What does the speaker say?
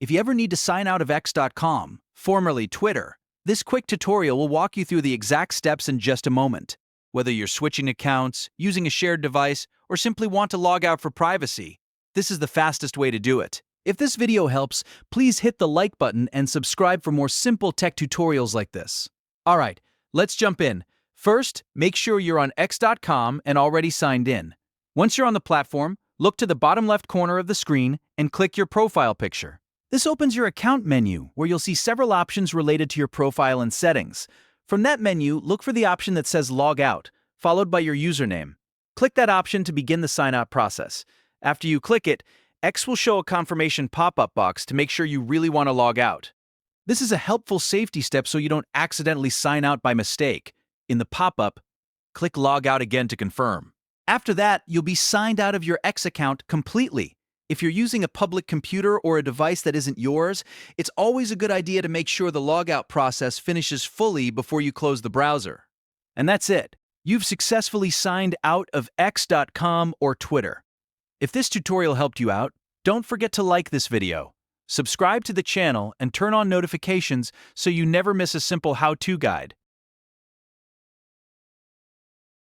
If you ever need to sign out of X.com, formerly Twitter, this quick tutorial will walk you through the exact steps in just a moment. Whether you're switching accounts, using a shared device, or simply want to log out for privacy, this is the fastest way to do it. If this video helps, please hit the like button and subscribe for more simple tech tutorials like this. Alright, let's jump in. First, make sure you're on X.com and already signed in. Once you're on the platform, look to the bottom left corner of the screen and click your profile picture. This opens your account menu, where you'll see several options related to your profile and settings. From that menu, look for the option that says Logout, followed by your username. Click that option to begin the sign-out process. After you click it, X will show a confirmation pop-up box to make sure you really want to log out. This is a helpful safety step so you don't accidentally sign out by mistake. In the pop-up, click Log Out again to confirm. After that, you'll be signed out of your X account completely. If you're using a public computer or a device that isn't yours, it's always a good idea to make sure the logout process finishes fully before you close the browser. And that's it. You've successfully signed out of X.com or Twitter. If this tutorial helped you out, don't forget to like this video, subscribe to the channel, and turn on notifications so you never miss a simple how-to guide.